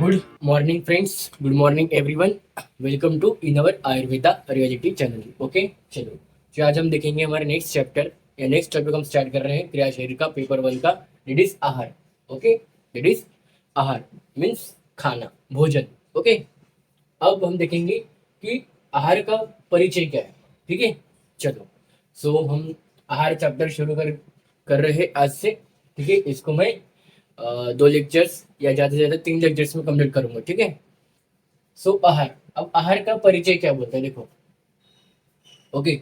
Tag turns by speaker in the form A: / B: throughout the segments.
A: Good morning friends, good morning everyone. Welcome to in our Ayurveda reality channel. Okay, चलो जो आज हम देखेंगे हमारे नेक्स्ट चैप्टर या नेक्स्ट टॉपिक हम स्टार्ट कर रहे हैं क्रिया शरीर का पेपर 1 का। That is ahar. Okay, that is ahar means खाना, भोजन। ओके, अब हम देखेंगे कि आहार का परिचय क्या है। ठीक है, चलो। सो हम आहार चैप्टर शुरू कर रहे हैं आज से। ठीक है, इसको मैं 2 लेक्चर्स या ज्यादा से ज्यादा 3 लेक्चर्स में कंप्लीट करूंगा। ठीक है, सो आहार। अब आहार का परिचय क्या बोलते हैं, देखो। ओके,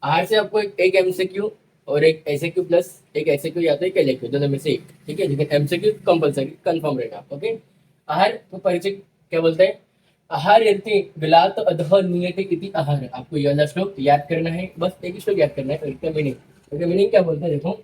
A: आहार से आपको एक एमसीक्यू और एक एसएक्यू प्लस एक एसएक्यू या तो एक एलएक्यू, दोनों में से एक। ठीक है, लेकिन एमसीक्यू कंपलसरी कंफर्म रहेगा। ओके, आहार का परिचय क्या बोलते हैं। आहार यदि गलात अधः नियते इति आहार। आपको यह वाला श्लोक याद करना है, बस एक ही श्लोक याद करना है। इसका मीनिंग, इसका मीनिंग क्या बोलता है, देखो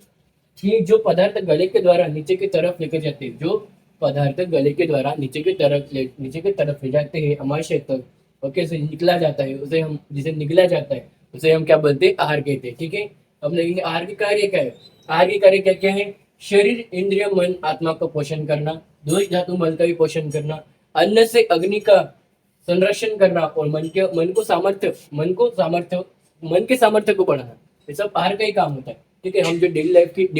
A: कि जो पदार्थ गले के द्वारा नीचे की तरफ लेकर जाते हैं, जो पदार्थ गले के द्वारा नीचे की तरफ ले जाते हैं आमाशय तक। ओके, से निकला जाता है, उसे हम जिसे निकला जाता है उसे हम क्या बोलते हैं, आहार कहते हैं। ठीक है, अब देखेंगे आहार के कार्य क्या है। आहार के कार्य क्या क्या है। शरीर, इंद्रिय, मन, आत्मा का पोषण करना, दोष धातु मल का भी पोषण करना, अन्न से अग्नि का संरक्षण करना और मन के सामर्थ्य को बढ़ाना। ये सब आहार का ही काम होता है। ठीक है, हम जो डेली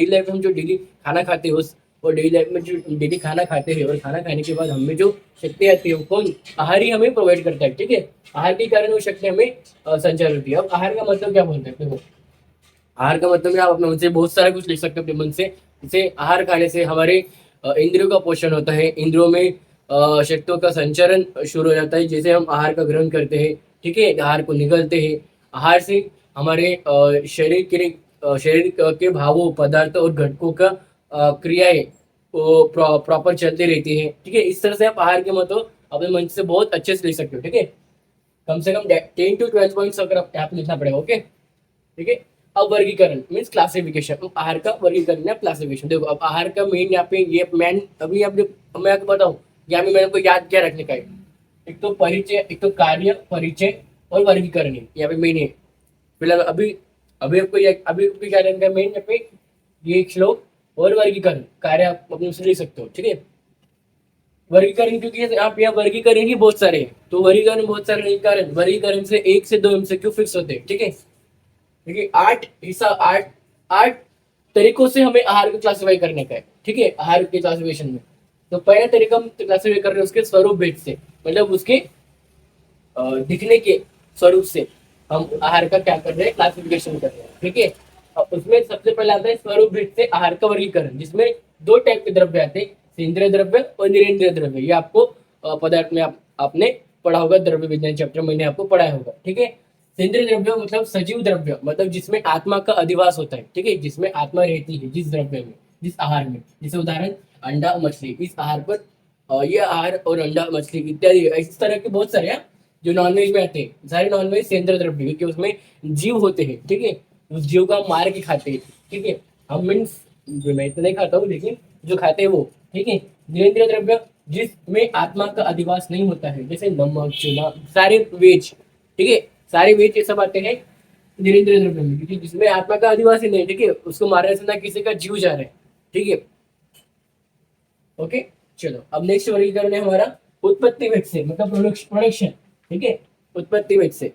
A: लाइफ में हम जो डेली खाना खाते हैं उस और डेली लाइफ में जो डेली खाना खाते हैं और खाना खाने के बाद हमें जो शक्ति आती है वो कौन, आहार ही हमें प्रोवाइड करता है। ठीक है, आहार के कारण वो शक्ति हमें संचार होती है। अब आहार का मतलब क्या बोलते हैं, देखो आहार का मतलब आप अपने मन से बहुत सारा कुछ लिख सकते हो अपने मन से। जैसे आहार खाने से हमारे इंद्रियों का पोषण होता है, इंद्रियों में शक्तियों का संचरण शुरू हो जाता है। जैसे हम आहार का ग्रहण करते हैं, ठीक है, आहार को निगलते हैं। आहार से हमारे शरीर के भावों, पदार्थ और घटकों का क्रियाएं वो प्रॉपर चलती रहती है। ठीक है, इस तरह से आप आहार के मतलब अपने मन से बहुत अच्छे से लिख सकते हो। ठीक है, कम से कम 10 to 12 पॉइंट्स अगर आप यहाँ पे लिखना पड़ेगा। ओके, ठीक है। अब वर्गीकरण मीन्स क्लासिफिकेशन। अब आहार का वर्गीकरण या क्लासिफिकेशन, देखो अब आहार का मेन यहाँ पे ये मैन अभी आपने मैं आपको बताऊँ, यहाँ पे मैंने को याद क्या रखने का है। एक तो परिचय, एक तो कार्य, परिचय और वर्गीकरण है यहाँ पे मेन है। फिलहाल अभी अभी आपको क्या रखना है मेन यहाँ पे, ये एक श्लोक और वर्गीकरण कार्य आप अपने उससे लिख सकते हो। ठीक है, वर्गीकरण क्योंकि आप यहाँ वर्गीकरण ही बहुत सारे हैं, तो वर्गीकरण बहुत सारे नहीं, कारण वर्गीकरण से 1 से 2 एमसीक्यू फिक्स होते हैं। ठीक है, देखिए 8 तरीकों से हमें आहार को क्लासिफाई करने का है। ठीक है, आहार के क्लासिफिकेशन में तो पहला तरीका हम क्लासिफाई कर रहे हैं उसके स्वरूप भेद से, मतलब उसके दिखने के स्वरूप से हम आहार का क्या कर रहे हैं, क्लासिफिकेशन कर रहे हैं। ठीक है, उसमें सबसे पहले आता है स्वरूप भेद से आहार का वर्गीकरण, जिसमें 2 टाइप के द्रव्य आते हैं, सेंद्रिय द्रव्य और निरेंद्रिय द्रव्य। ये आपको पदार्थ में आपने पढ़ा होगा, द्रव्य विज्ञान चैप्टर मैंने आपको पढ़ाया होगा। ठीक है, सेंद्रिय द्रव्य मतलब सजीव द्रव्य, मतलब जिसमें आत्मा का अधिवास होता है। ठीक है, जिसमें आत्मा रहती है, जिस द्रव्य में, जिस आहार में, जैसे उदाहरण अंडा, मछली। इस आहार पर ये आहार और अंडा, मछली इत्यादि इस तरह के बहुत सारे हैं जो नॉनवेज में आते हैं। सारे नॉनवेज सेंद्रिय द्रव्य, क्योंकि उसमें जीव होते हैं। ठीक है, उस जीव का हम मार के खाते हैं। ठीक है, हम मीन्स मैं तो नहीं खाता हूँ, लेकिन जो खाते हैं वो। ठीक है, निरेंद्रिय द्रव्य जिसमें आत्मा का अधिवास नहीं होता है, जैसे नमक, चूना, सारे वेज। ठीक है, सारे वेज ये सब आते हैं निरेंद्रिय द्रव्य में, क्योंकि जिसमें आत्मा का अधिवास ही नहीं। ठीक है, उसको मारने से ना किसी का जीव जा रहा है। ठीक है, ओके, चलो अब नेक्स्ट वर्गीकरण है हमारा उत्पत्ति वेग से, मतलब प्रोडक्शन। ठीक है, उत्पत्ति वेग से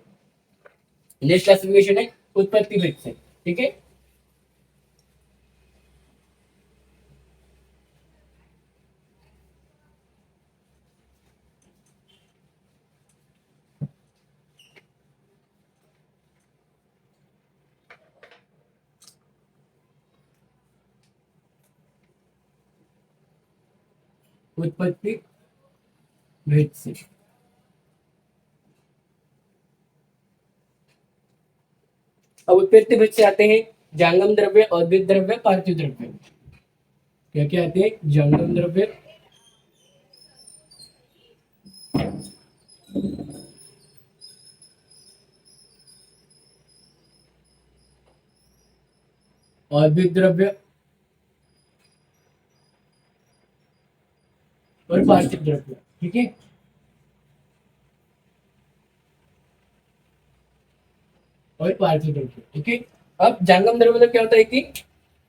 A: नेक्स्ट क्लासिफिकेशन है उत्पत्ति वेग से। ठीक है, उत्पत्ति वेग से। अब उत्पत्ति वेग से आते हैं जंगम द्रव्य, अद्वित द्रव्य, पार्थिव द्रव्य। क्या क्या आते हैं, जंगम द्रव्य, अद्वित द्रव्य और पार्थिव द्रव्य। ठीक है, और पार्थिव द्रव्य। ठीक है, अब जंगम द्रव्य मतलब क्या होता है कि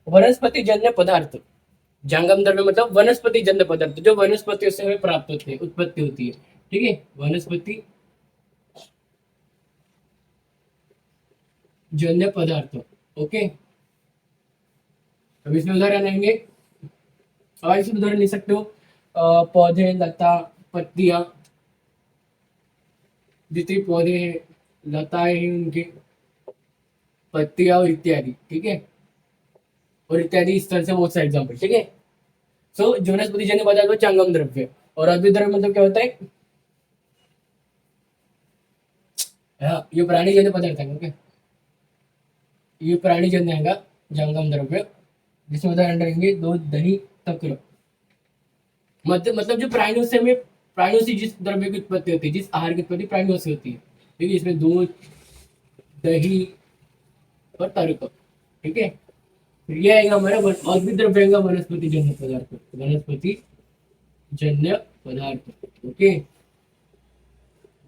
A: वनस्पति जन्य पदार्थ जंगम द्रव्य मतलब वनस्पति जन्य पदार्थ, जो वनस्पतियों से हमें प्राप्त होते हैं, उत्पत्ति होती है। ठीक है, वनस्पति जन्य पदार्थ। ओके, अब इसमें उदाहरण आएंगे। और इसमें उदाहरण ले सकते हो पौधे, लता, पत्तियां, जितने पौधे हैं, लताएं हैं उनके, पत्तियां और इत्यादि। ठीक है, और इत्यादि इस तरह से बहुत सारे एग्जाम्पल। ठीक है, सो जो वनस्पति जन्य पदार्थ जंगम द्रव्य, और अद्वित द्रव्य मतलब क्या होता है? हाँ, ये प्राणी जन्य पदार्थ है। ओके, ये प्राणी जन्य है जंगम द्रव्य, जिसमें उदाहरण रहेंगे दूध, दही, तक्र। मतलब जो प्राणियों से हमें, प्राणियों से जिस द्रव्य की उत्पत्ति होती है, जिस आहार की उत्पत्ति प्राणियों से होती है। ठीक है, इसमें दूध, दही और तर्क। ठीक है, ये आएगा हमारा अद्वित द्रव्य आएगा वनस्पति जन्य पदार्थ, वनस्पति जन्य पदार्थ। ओके,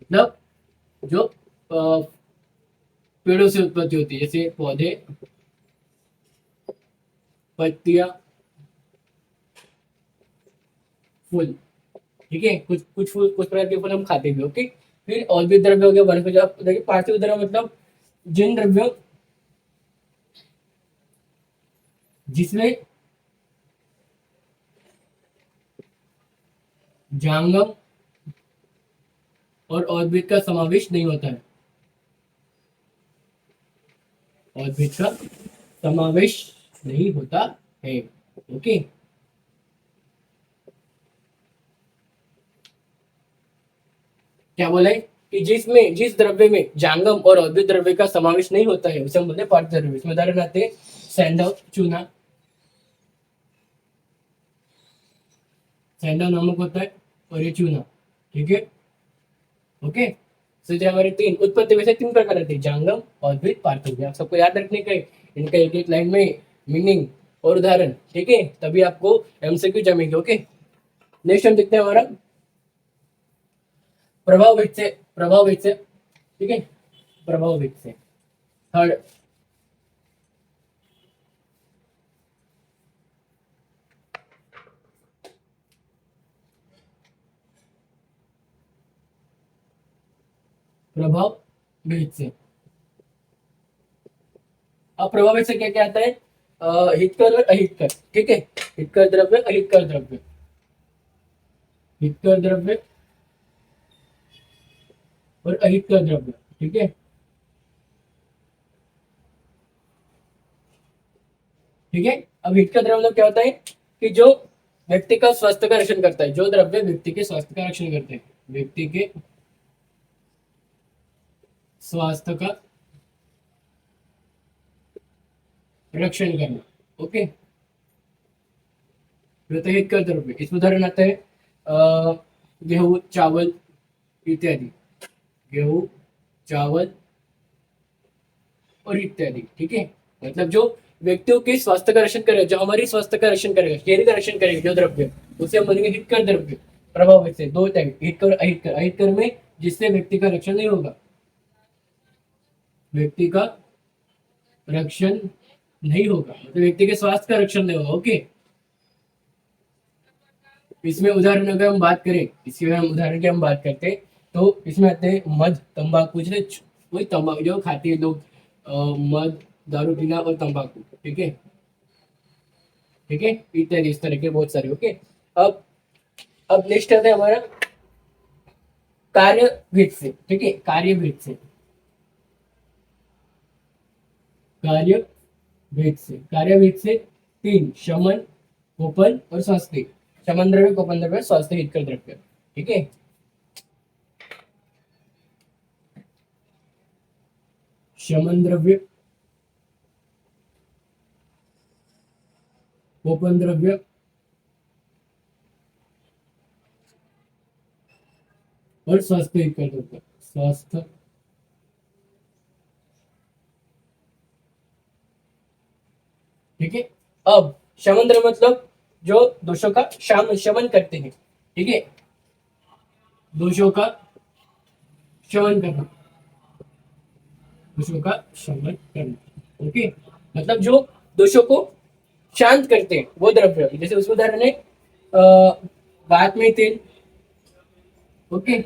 A: मतलब जो पेड़ों से उत्पत्ति होती है, जैसे पौधे, पत्तियां, फूल। ठीक है, कुछ कुछ फूल, कुछ प्रकार के फूल हम खाते भी। ओके, फिर अद्वित द्रव्य हो गया वनस्पति। आप देखिए पार्थिव द्रव्य मतलब जिन द्रव्यों जिसमें जांगम और अद्वित का समावेश नहीं होता है, अद्वित का समावेश नहीं होता है। ओके, क्या बोला है कि जिसमें, जिस द्रव्य में जांगम और अद्वित द्रव्य का समावेश नहीं होता है उसे हम बोलते हैं पार्थिव द्रव्य। इसमें उदाहरण आते हैं सैंधव, चूना। सैंधव नमक होता है और ये चूना। ठीक है, ओके। तो हमारे तीन उत्पत्ति वैसे तीन प्रकार रहते हैं, जांगम, अद्वित, पार्थिव। आप सबको याद रखने का, इनका एक एक लाइन में मीनिंग और उदाहरण। ठीक है, तभी आपको एमसीक्यू जमेंगे। ओके, नेक्स्ट हम देखते हैं हमारा प्रभाव वेग से, प्रभाव वेग से। ठीक है, प्रभाव वेग से थर्ड, प्रभाव वेग से। अब प्रभाव वेग से क्या क्या आता है? हितकर और अहितकर। ठीक है, हितकर द्रव्य, अहितकर द्रव्य, हितकर द्रव्य और अहितकर द्रव्य। ठीक है, ठीक है। अब हितकर द्रव्य मतलब क्या होता है कि जो व्यक्ति का स्वास्थ्य का रक्षण करता है, जो द्रव्य व्यक्ति के स्वास्थ्य का रक्षण करते हैं, व्यक्ति के स्वास्थ्य का रक्षण करना। ओके, हितकर द्रव्य, इसमें उदाहरण आता है गेहूं, चावल इत्यादि, गेहूं, चावल और इत्यादि। ठीक है, मतलब जो व्यक्तियों के स्वास्थ्य का रक्षण करेगा, जो हमारी स्वास्थ्य का रक्षण करेगा, शरीर का रक्षण करेगा, जो द्रव्य, उसे हम बोलेंगे हितकर द्रव्य। प्रभाव से दो टाइप, हितकर, अहितकर। अहितकर में जिससे व्यक्ति का रक्षण नहीं होगा, व्यक्ति का रक्षण नहीं होगा, मतलब व्यक्ति के स्वास्थ्य का रक्षण नहीं होगा। ओके, इसमें उदाहरण अगर हम बात करें, इसके हम उदाहरण की हम बात करते हैं तो इसमें आते हैं मध, तंबाकू, वही तंबाकू जो खाते हैं लोग, मद, दारू पीना और तंबाकू। ठीक है, ठीक है, इत्यादि इस तरह के बहुत सारे। ओके, अब नेक्स्ट आता है हमारा कार्य भेद से। ठीक है, कार्य भेद से, कार्य भेद से, कार्य भेद से तीन, शमन, कोपन और स्वास्थ्य। शमन द्रव्य, कोपन द्रव्य, स्वास्थ्य हितकर द्रव्य। ठीक है, शमन द्रव्य, कोपन द्रव्य और स्वास्थ्य हितकर द्रव्य, स्वास्थ्य। ठीक है, अब शमन द्रव्य मतलब जो दोषों का शमन करते हैं। ठीक है, दोषों का शमन करना, दोषों का शमन करना। ओके, मतलब जो दोषों को शांत करते हैं वो द्रव्य। जैसे उसमें उदाहरण है भात में तेल, ओके,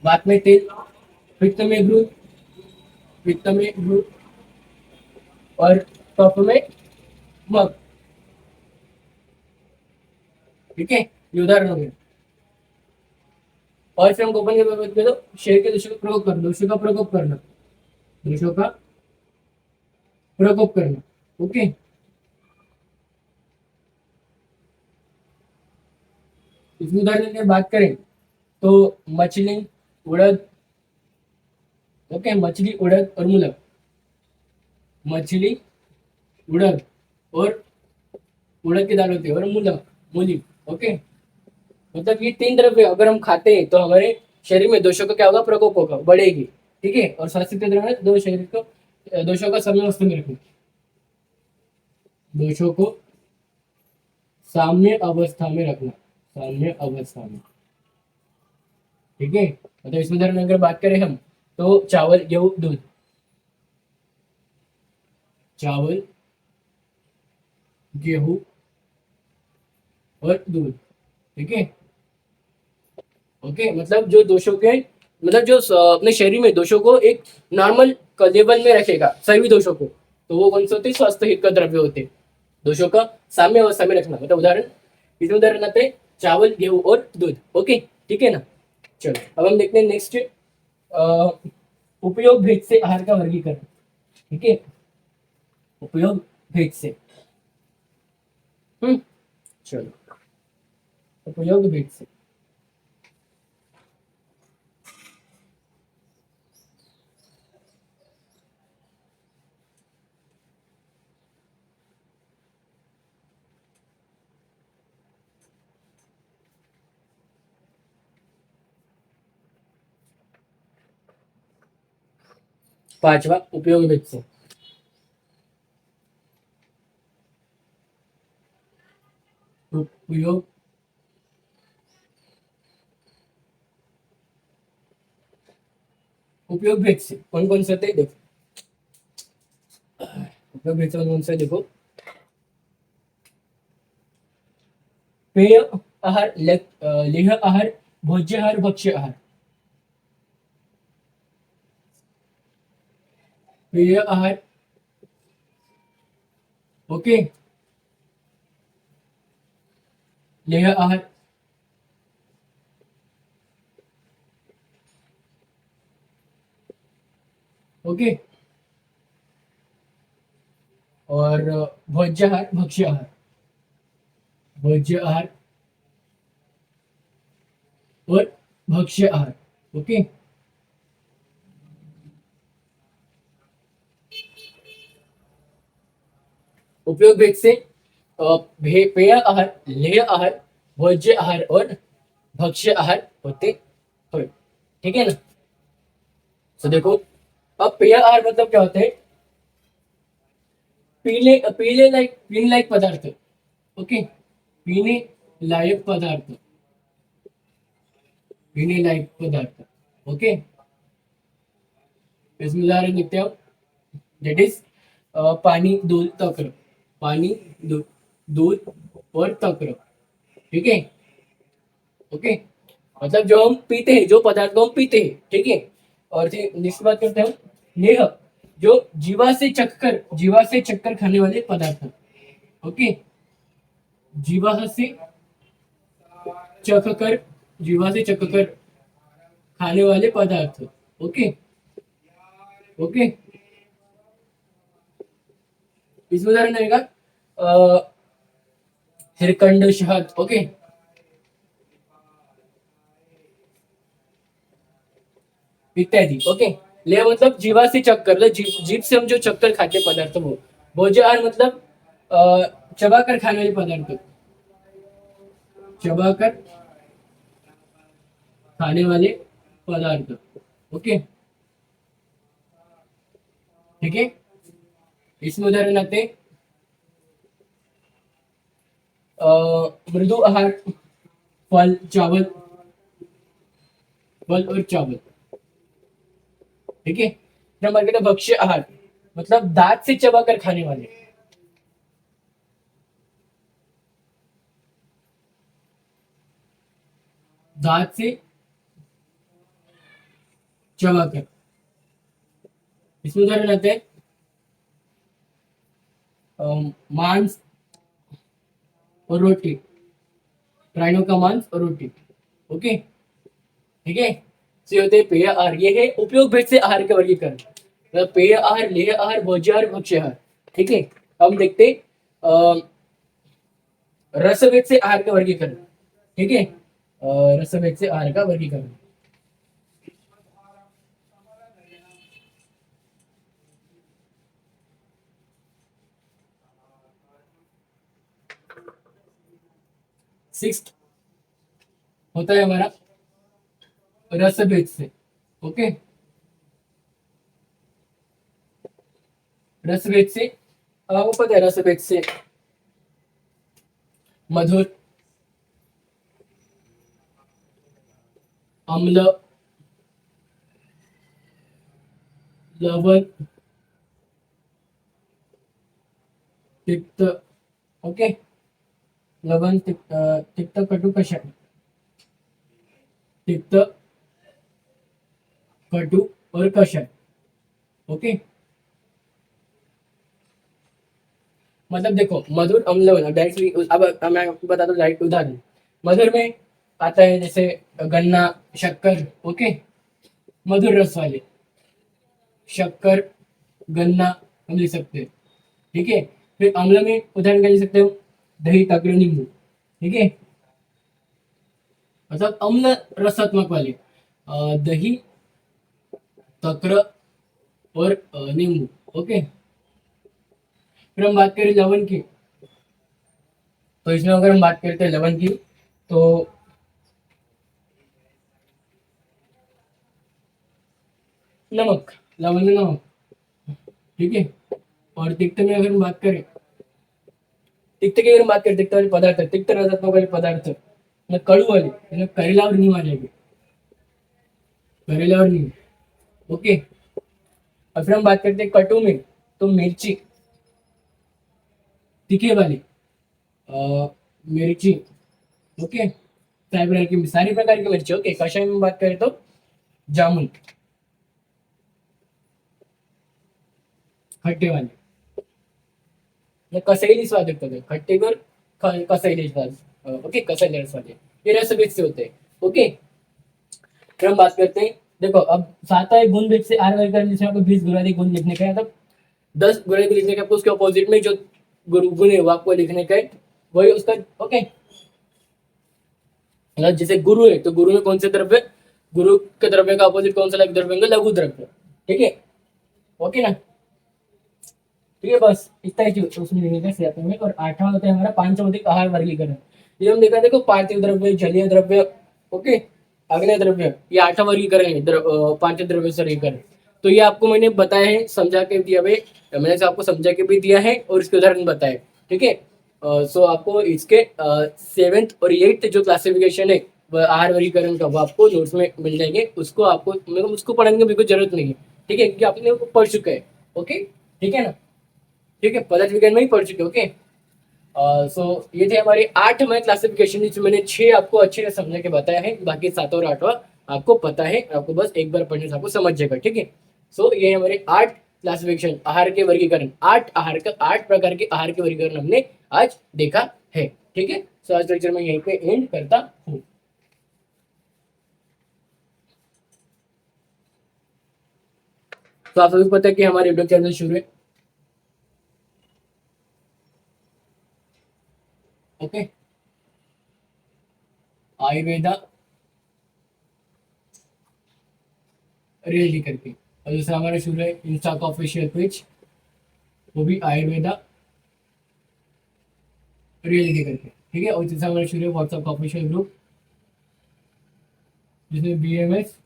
A: भात में तेल, पित्त में घृत, पित्त में घृत, और कफ में मग। ठीक है, ये उदाहरण हो गया। और फिर हम गोपन के बात करें तो शरीर के दोषों का प्रकोप करना, दोषों का प्रकोप करना, दोषों का प्रकोप करना, ओके। इसमें उदाहरण की बात करें तो मछली, उड़द, ओके, मछली, उड़द और मूलक, मछली, उड़द और उड़द की दाल होती है, और मूलक, मूली, ओके। मतलब ये तीन द्रव्य अगर हम खाते हैं तो हमारे शरीर में दोषों का क्या होगा, प्रकोप होगा, बढ़ेगी। ठीक है, और स्वास्थ्य के द्रव्य दो शरीर को दोषों का साम्य अवस्था में रखना, दोषों को साम्य अवस्था में रखना, साम्य अवस्था में। ठीक है, मतलब इसमें उदाहरण अगर बात करें हम तो चावल, गेहूं, दूध, चावल, गेहूं और दूध। ठीक है, ओके, मतलब जो दोषों के, मतलब जो अपने शरीर में दोषों को एक नॉर्मल लेवल में रखेगा, सभी दोषों को, तो वो कौन से होते हैं, स्वास्थ्य हित का द्रव्य होते हैं। दोषों का साम्य अवस्था में रखना, मतलब उदाहरण, इसमें उदाहरण आते हैं चावल, गेहूं और दूध, ओके। ठीक है ना। चलो अब हम देखते हैं नेक्स्ट, उपयोग भेद से आहार का वर्गीकरण। ठीक है, उपयोग भेद से, चलो, उपयोग भेद से। पांचवा, उपयोग भेद से। उपयोग उपयोग भेद से कौन कौन से होते हैं, देखो, उपयोग भेद से कौन कौन से, देखो, पेय आहार, लेह आहार, भोज्य आहार, भक्ष्य आहार। पेय आहार, ओके, लेह आहार, ओके, और भोज्य आहार, भक्ष्य आहार, भोज्य आहार और भक्ष्य आहार, ओके। उपयोग भेद से पेय आहार, लेह आहार, भोज्य आहार और भक्ष्य आहार होते हैं। ठीक है ना। तो देखो, अब पेय आहार मतलब क्या होता है, पीले पीने लायक पदार्थ, ओके, पीने लायक पदार्थ, पीने लायक पदार्थ, ओके। इसमें उदाहरण देखते हैं, दैट इज पानी, दूध, तक्र, पानी, दूध, दूध और तक्र। ठीक है, ओके, मतलब जो हम पीते हैं, जो पदार्थ को हम पीते हैं, ठीक है। और नेक्स्ट बात करते हैं हम, नेह, जो जीवा से चक्कर खाने वाले पदार्थ, ओके, जीवा से चख कर, जीवा से चख कर खाने वाले पदार्थ, ओके, ओके। इसमें उदाहरण रहेगा श्रीखंड, शहद, ओके, इत्यादि, ओके। ले मतलब जीवा से चक्कर, मतलब जीभ से हम जो चक्कर खाते पदार्थ, वो। भोज्य आहार मतलब चबा कर खाने वाले पदार्थ, चबा कर खाने वाले पदार्थ, ओके। ठीक है, इसमें उदाहरण आते हैं मृदु आहार, फल, चावल, फल और चावल। ठीक है, नंबर भक्ष्य आहार मतलब दांत से चबाकर खाने वाले, दांत से चबाकर। इसमें उदाहरण आते हैं मांस और रोटी, प्राणियों का मांस और रोटी। ओके, ठीक है। तो ये होते हैं पेय आहार। ये है उपयोग भेद से आहार के वर्गीकरण, मतलब पेय आहार, लेह आहार, भोज्य आहार, भक्ष्य आहार। ठीक है, हम देखते हैं रसभेद से आहार का वर्गीकरण। ठीक है, रसभेद से आहार का वर्गीकरण। सिक्स्थ होता है हमारा रसभेद से। ओके, रसभेद से आपको पता है, रसभेद से मधुर, अम्ल, लवण, तिक्त। ओके, लवण, तिक्त, कटु, कषाय। तिक्त, कटु और कषाय। ओके, मतलब देखो मधुर, अम्ल, लवण। डायरेक्टली अब मैं आपको बता दूं डायरेक्ट उदाहरण। मधुर में आता है जैसे गन्ना, शक्कर। ओके, मधुर रस वाले शक्कर, गन्ना हम लिख सकते हैं। ठीक है, फिर अम्ल में उदाहरण क्या लिख सकते हो, दही, तक्र, नींबू। ठीक है, मतलब अम्ल रसात्मक वाले दही, तक्र और नींबू। ओके, फिर हम बात करें लवण की। तो इसमें अगर हम बात करते हैं लवण की, तो नमक, लवण में नमक। ठीक है, और तिक्त में अगर हम बात करें, तिक्त की अगर हम बात करें, तिक्त वाले पदार्थ, तिक्त रसात्मक वाले पदार्थ, मतलब कड़ू वाले, मतलब करेला और नीम आ जाएंगे, करेला और नीम। ओके, और फिर हम बात करते हैं कटु में, तो मिर्ची, तीखे वाली मिर्ची। ओके, सारी प्रकार की मिर्ची। ओके, कषाय में बात करें तो जामुन, खट्टे वाले, या कसैली स्वाद युक्त होते हैं, खट्टे और कसैली स्वाद। ओके, कसैली रस वाले, ये रस बीज से होते हैं। ओके, फिर हम बात करते हैं, देखो अब साता है गुण बीज से आर वर्ग करने, जिसमें आपको 20 गुणादि गुण लिखने का है, मतलब 10 गुणादि लिखने का, आपको उसके ऑपोजिट में जो गुण है वो आपको लिखने का है, वही उसका। ओके, मतलब जैसे गुरु है, तो गुरु में कौन से द्रव्य, गुरु के द्रव्य का अपोजिट कौन सा द्रव्य होगा, लघु द्रव्य। ठीक है, ओके ना। ठीक है, बस इतना ही चीज उसमें लिखने का सियापन में। और आठवां होता है हमारा पांचभौतिक आहार वर्गीकरण। ये हम देखा, देखो पार्थिव द्रव्य, जलीय द्रव्य, ओके, अग्नि द्रव्य, ये आठवां वर्गीकरण है, पांच द्रव्य से वर्गीकरण। तो ये आपको मैंने बताया है, समझा के दिया है, मैंने आपको समझा के भी दिया है और इसके उदाहरण बताए। ठीक है, सो आपको इसके 7th और 8th जो क्लासिफिकेशन है आहार वर्गीकरण का, वो आपको नोट्स में मिल जाएंगे। उसको आपको, मतलब उसको पढ़ने की बिल्कुल जरूरत नहीं है। ठीक है, क्योंकि आपने वो पढ़ चुके हैं। ओके, ठीक है ना। ठीक है, पदार्थ विज्ञान में ही पढ़ चुके। ओके, सो ये थे हमारे 8 में क्लासिफिकेशन, जिसमें मैंने 6 आपको अच्छे से समझ के बताया है, बाकी 7 और 8वां आपको पता है, आपको बस एक बार पढ़ने से आपको समझ जाएगा। ठीक है, सो ये हमारे 8 क्लासिफिकेशन, आहार के वर्गीकरण, 8 आहार का, 8 प्रकार के आहार के वर्गीकरण हमने आज देखा है। ठीक है, सो आज लेक्चर में यहीं पे एंड करता हूँ। तो आप सभी को पता है कि हमारे यूट्यूब चैनल शुरू है। ओके, आयुर्वेदा रियली करके, और दूसरा हमारा शुरू है इंस्टा का ऑफिशियल पेज, वो भी आयुर्वेदा रियलिटी करके। ठीक है, और तीसरा हमारा शुरू है व्हाट्सएप का ऑफिशियल ग्रुप, जिसमें BMS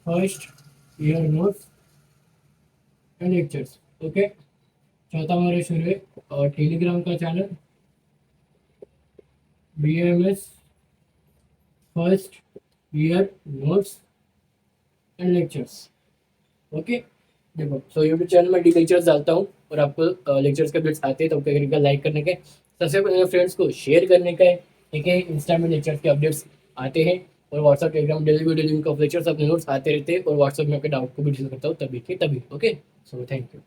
A: first year notes and lectures. Okay, चौथा हमारा शुरू है और टेलीग्राम का channel, BMS first year notes and lectures. Okay, देखो, सो यूट्यूब चैनल में लेक्चर्स डालता हूँ, और आपको लेक्चर्स के बिट्स आते हैं तो क्या करेगा, लाइक करने के, सबसे पहले फ्रेंड्स को शेयर करने का है। ठीक है। इंस्टा में लेक्चर्स के अपडेट्स आते हैं और WhatsApp Telegram daily video link of lectures अपने नोट्स आते रहते हैं और व्हाट्सअप में आपके डाउट को भी डिस्कस करता हूँ तभी के तभी। Okay, so thank you.